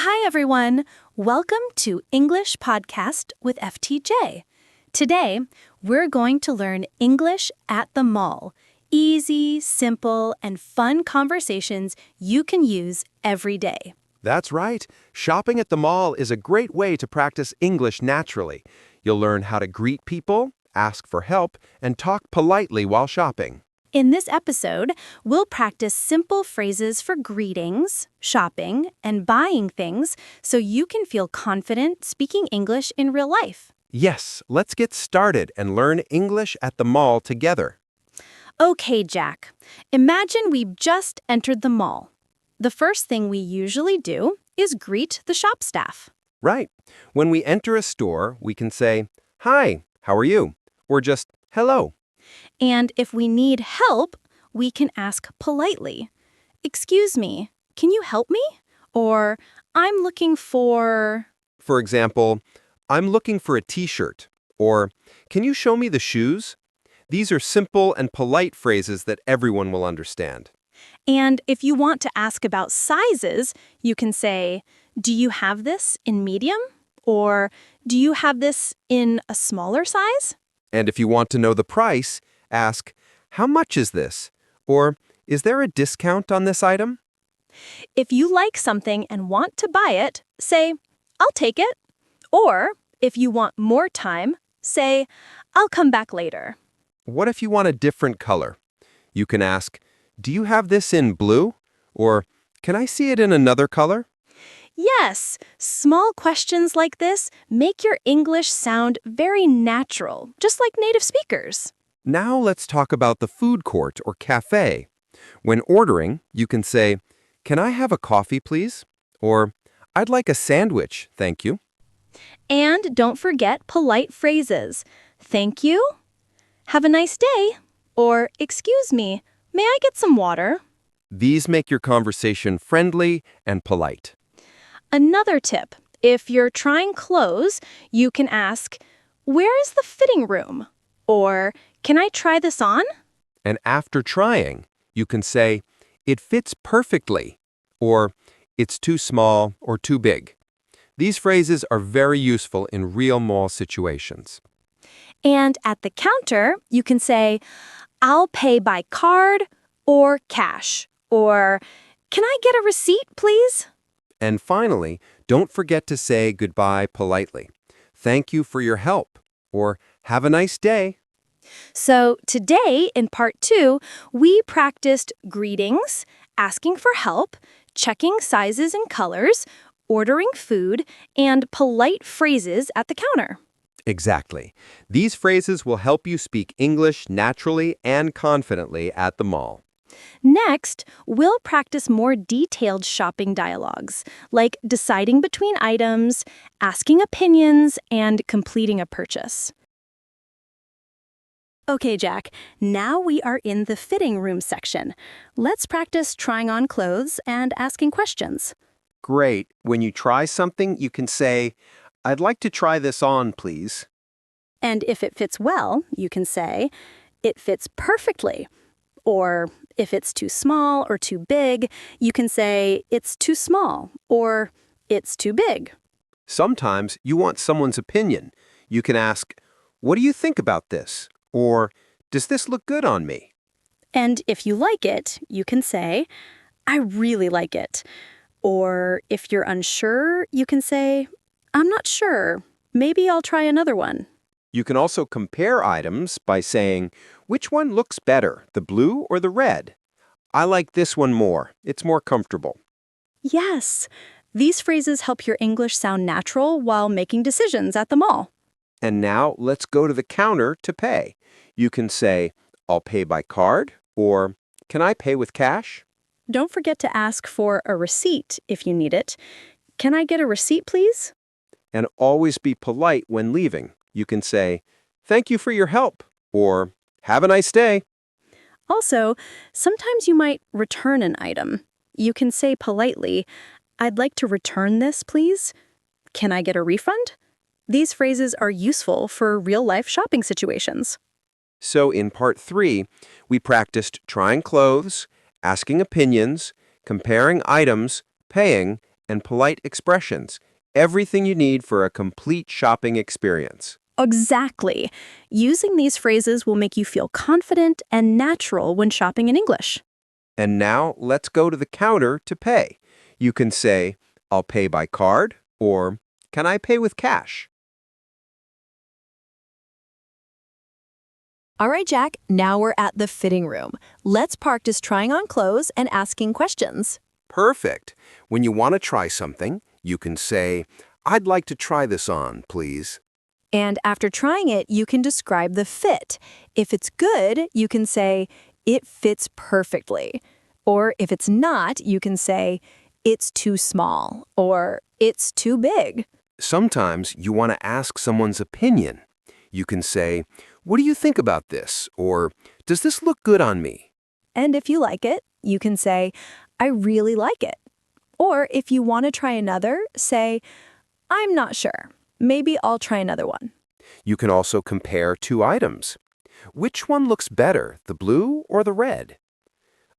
Hi, everyone. Welcome to English Podcast with FTJ. Today, we're going to learn English at the mall. Easy, simple, and fun conversations you can use every day. That's right. Shopping at the mall is a great way to practice English naturally. You'll learn how to greet people, ask for help, and talk politely while shopping. In this episode, we'll practice simple phrases for greetings, shopping, and buying things so you can feel confident speaking English in real life. Yes, let's get started and learn English at the mall together. Okay, Jack. Imagine we've just entered the mall. The first thing we usually do is greet the shop staff. Right. When we enter a store, we can say, "Hi, how are you?" Or just, "Hello." And if we need help, we can ask politely, "Excuse me, can you help me?" Or, "I'm looking for..." For example, "I'm looking for a t-shirt," or "Can you show me the shoes?" These are simple and polite phrases that everyone will understand. And if you want to ask about sizes, you can say, "Do you have this in medium?" Or, "Do you have this in a smaller size?" And if you want to know the price, ask, "How much is this?" Or, "Is there a discount on this item?" If you like something and want to buy it, say, "I'll take it." Or, if you want more time, say, "I'll come back later." What if you want a different color? You can ask, "Do you have this in blue?" Or, "Can I see it in another color?" Yes, small questions like this make your English sound very natural, just like native speakers. Now let's talk about the food court or cafe. When ordering, you can say, "Can I have a coffee, please?" Or, "I'd like a sandwich, thank you." And don't forget polite phrases. Thank you. Have a nice day. Or, excuse me, may I get some water? These make your conversation friendly and polite. Another tip, if you're trying clothes, you can ask, "Where is the fitting room?" Or, "Can I try this on?" And after trying, you can say, "It fits perfectly," or "It's too small or too big." These phrases are very useful in real mall situations. And at the counter, you can say, "I'll pay by card or cash." Or, "Can I get a receipt, please?" And finally, don't forget to say goodbye politely. "Thank you for your help," or "Have a nice day." So today, in part 2, we practiced greetings, asking for help, checking sizes and colors, ordering food, and polite phrases at the counter. Exactly. These phrases will help you speak English naturally and confidently at the mall. Next, we'll practice more detailed shopping dialogues, like deciding between items, asking opinions, and completing a purchase. Okay, Jack, now we are in the fitting room section. Let's practice trying on clothes and asking questions. Great. When you try something, you can say, "I'd like to try this on, please." And if it fits well, you can say, "It fits perfectly." Or if it's too small or too big, you can say, "It's too small," or "It's too big." Sometimes you want someone's opinion. You can ask, "What do you think about this?" Or, "Does this look good on me?" And if you like it, you can say, "I really like it." Or if you're unsure, you can say, "I'm not sure. Maybe I'll try another one." You can also compare items by saying, "Which one looks better, the blue or the red?" "I like this one more. It's more comfortable." Yes, these phrases help your English sound natural while making decisions at the mall. And now let's go to the counter to pay. You can say, "I'll pay by card," or "Can I pay with cash?" Don't forget to ask for a receipt if you need it. "Can I get a receipt, please?" And always be polite when leaving. You can say, "Thank you for your help," or "Have a nice day." Also, sometimes you might return an item. You can say politely, "I'd like to return this, please. Can I get a refund?" These phrases are useful for real-life shopping situations. So in part 3, we practiced trying clothes, asking opinions, comparing items, paying, and polite expressions. Everything you need for a complete shopping experience. Exactly. Using these phrases will make you feel confident and natural when shopping in English. And now let's go to the counter to pay. You can say, I'll pay by card, or can I pay with cash? All right, Jack, now we're at the fitting room. Let's practice trying on clothes and asking questions. Perfect. When you want to try something, you can say, I'd like to try this on, please. And after trying it, you can describe the fit. If it's good, you can say, it fits perfectly. Or if it's not, you can say, it's too small, or it's too big. Sometimes you want to ask someone's opinion. You can say, what do you think about this? Or, does this look good on me? And if you like it, you can say, I really like it. Or if you want to try another, say, I'm not sure. Maybe I'll try another one. You can also compare two items. Which one looks better, the blue or the red?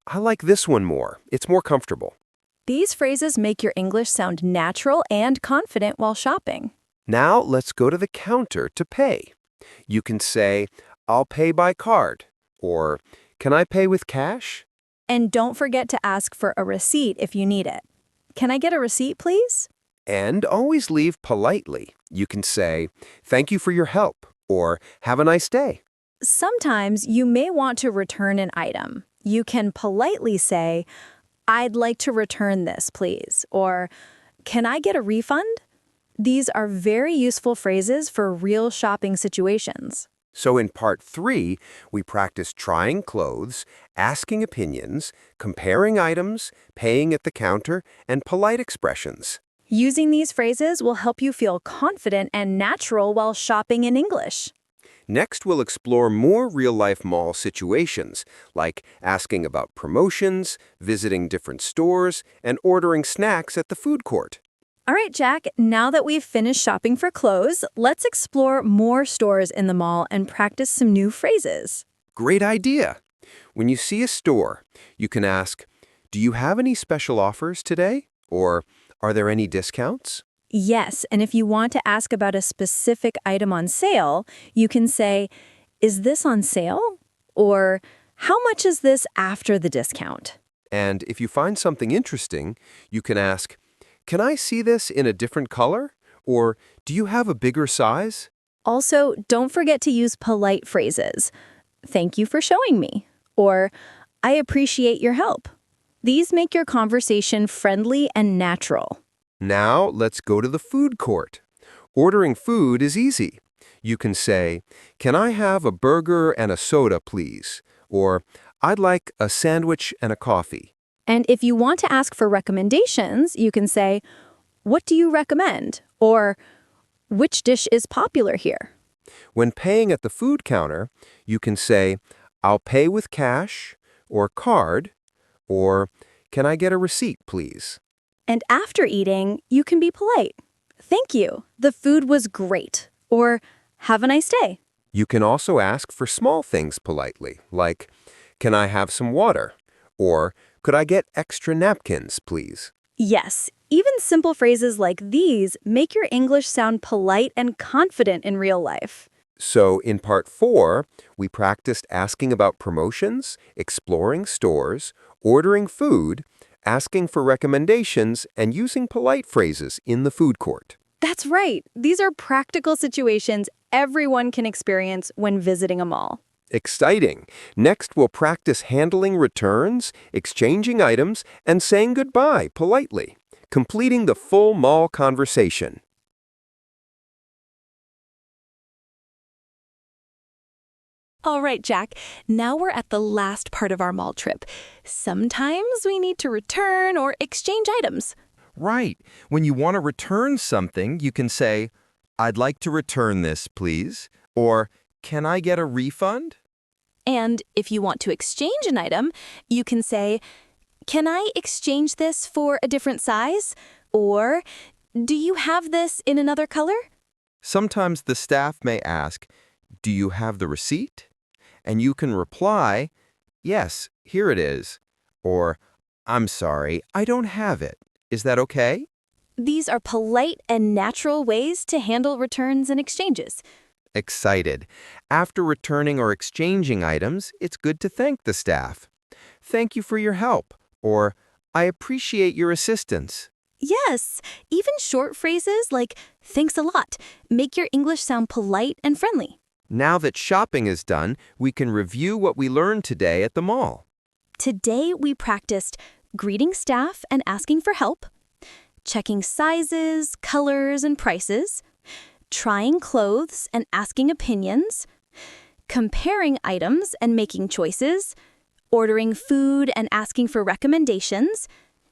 I like this one more. It's more comfortable. These phrases make your English sound natural and confident while shopping. Now let's go to the counter to pay. You can say, I'll pay by card, or can I pay with cash? And don't forget to ask for a receipt if you need it. Can I get a receipt, please? And always leave politely. You can say, thank you for your help, or have a nice day. Sometimes you may want to return an item. You can politely say, I'd like to return this, please, or can I get a refund? These are very useful phrases for real shopping situations. So in part 3, we practice trying clothes, asking opinions, comparing items, paying at the counter, and polite expressions. Using these phrases will help you feel confident and natural while shopping in English. Next, we'll explore more real-life mall situations, like asking about promotions, visiting different stores, and ordering snacks at the food court. All right, Jack, now that we've finished shopping for clothes, let's explore more stores in the mall and practice some new phrases. Great idea! When you see a store, you can ask, do you have any special offers today? Or, are there any discounts? Yes, and if you want to ask about a specific item on sale, you can say, is this on sale? Or, how much is this after the discount? And if you find something interesting, you can ask, can I see this in a different color? Or, do you have a bigger size? Also, don't forget to use polite phrases. Thank you for showing me. Or, I appreciate your help. These make your conversation friendly and natural. Now, let's go to the food court. Ordering food is easy. You can say, can I have a burger and a soda, please? Or, I'd like a sandwich and a coffee. And if you want to ask for recommendations, you can say, what do you recommend? Or, which dish is popular here? When paying at the food counter, you can say, I'll pay with cash, or card, or can I get a receipt, please? And after eating, you can be polite. Thank you. The food was great. Or, have a nice day. You can also ask for small things politely, like, can I have some water? Or, could I get extra napkins, please? Yes, even simple phrases like these make your English sound polite and confident in real life. So in part 4, we practiced asking about promotions, exploring stores, ordering food, asking for recommendations, and using polite phrases in the food court. That's right. These are practical situations everyone can experience when visiting a mall. Exciting! Next, we'll practice handling returns, exchanging items, and saying goodbye politely, completing the full mall conversation. All right, Jack, now we're at the last part of our mall trip. Sometimes we need to return or exchange items. Right. When you want to return something, you can say, I'd like to return this, please. Or, can I get a refund? And if you want to exchange an item, you can say, can I exchange this for a different size? Or, do you have this in another color? Sometimes the staff may ask, do you have the receipt? And you can reply, yes, here it is. Or, I'm sorry, I don't have it. Is that okay? These are polite and natural ways to handle returns and exchanges. Excited. After returning or exchanging items, it's good to thank the staff. Thank you for your help, or I appreciate your assistance. Yes, even short phrases like thanks a lot make your English sound polite and friendly. Now that shopping is done, we can review what we learned today at the mall. Today we practiced greeting staff and asking for help, checking sizes, colors, and prices, trying clothes and asking opinions, comparing items and making choices, ordering food and asking for recommendations,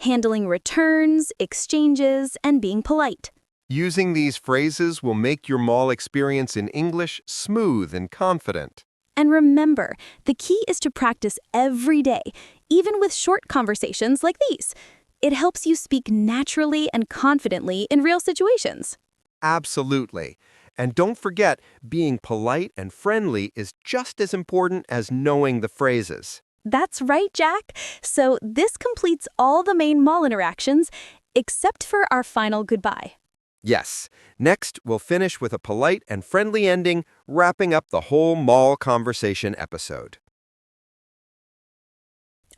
handling returns, exchanges, and being polite. Using these phrases will make your mall experience in English smooth and confident. And remember, the key is to practice every day, even with short conversations like these. It helps you speak naturally and confidently in real situations. Absolutely. And don't forget, being polite and friendly is just as important as knowing the phrases. That's right, Jack. So this completes all the main mall interactions, except for our final goodbye. Yes. Next, we'll finish with a polite and friendly ending, wrapping up the whole mall conversation episode.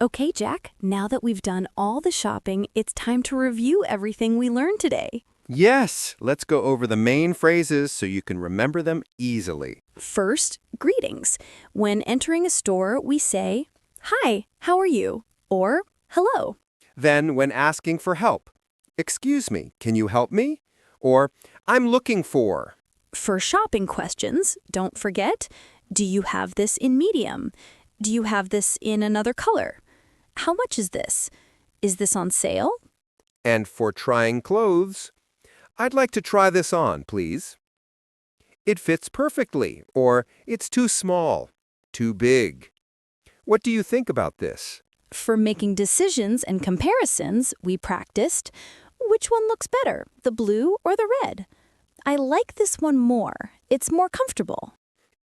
Okay, Jack, now that we've done all the shopping, it's time to review everything we learned today. Yes, let's go over the main phrases so you can remember them easily. First, greetings. When entering a store, we say, "Hi, how are you?" or "Hello." Then, when asking for help, "Excuse me, can you help me?" Or, "I'm looking for." For shopping questions, don't forget, "Do you have this in medium?" "Do you have this in another color?" "How much is this?" "Is this on sale?" And for trying clothes, "I'd like to try this on, please." "It fits perfectly," or "It's too small," "Too big." What do you think about this? For making decisions and comparisons, we practiced, which one looks better, the blue or the red? I like this one more. It's more comfortable.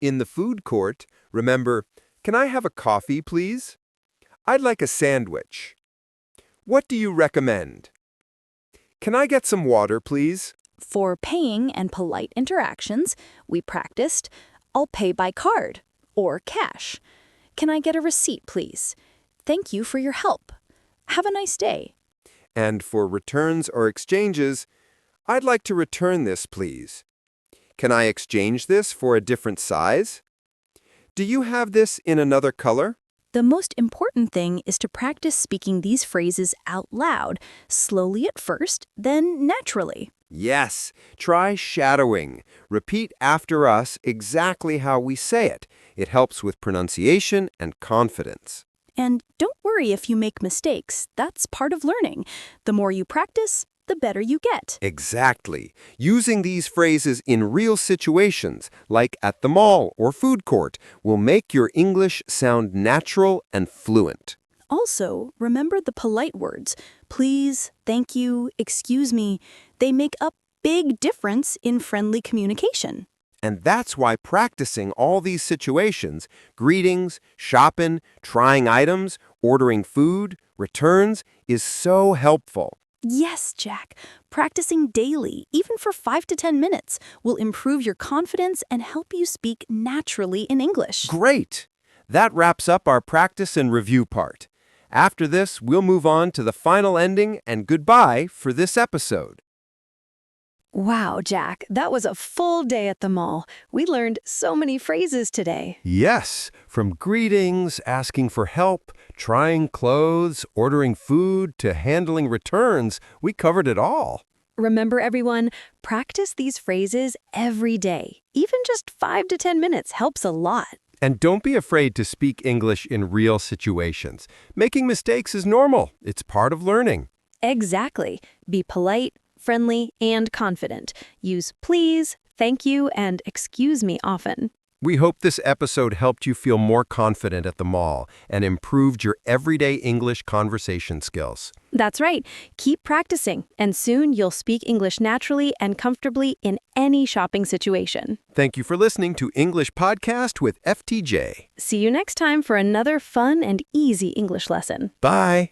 In the food court, remember, "Can I have a coffee, please?" "I'd like a sandwich." "What do you recommend?" "Can I get some water, please?" For paying and polite interactions, we practiced, I'll pay by card or cash. Can I get a receipt, please? Thank you for your help. Have a nice day. And for returns or exchanges, "I'd like to return this, please." "Can I exchange this for a different size?" "Do you have this in another color?" The most important thing is to practice speaking these phrases out loud, slowly at first, then naturally. Yes, try shadowing. Repeat after us exactly how we say it. It helps with pronunciation and confidence. And don't worry if you make mistakes. That's part of learning. The more you practice, the better you get. Exactly. Using these phrases in real situations, like at the mall or food court, will make your English sound natural and fluent. Also, remember the polite words. Please, thank you, excuse me. They make a big difference in friendly communication. And that's why practicing all these situations, greetings, shopping, trying items, ordering food, returns, is so helpful. Yes, Jack. Practicing daily, even for 5 to 10 minutes, will improve your confidence and help you speak naturally in English. Great! That wraps up our practice and review part. After this, we'll move on to the final ending and goodbye for this episode. Wow, Jack, that was a full day at the mall. We learned so many phrases today. Yes, from greetings, asking for help, trying clothes, ordering food, to handling returns, we covered it all. Remember, everyone, practice these phrases every day. Even just 5 to 10 minutes helps a lot. And don't be afraid to speak English in real situations. Making mistakes is normal. It's part of learning. Exactly. Be polite, friendly, and confident. Use please, thank you, and excuse me often. We hope this episode helped you feel more confident at the mall and improved your everyday English conversation skills. That's right. Keep practicing, and soon you'll speak English naturally and comfortably in any shopping situation. Thank you for listening to English Podcast with FTJ. See you next time for another fun and easy English lesson. Bye.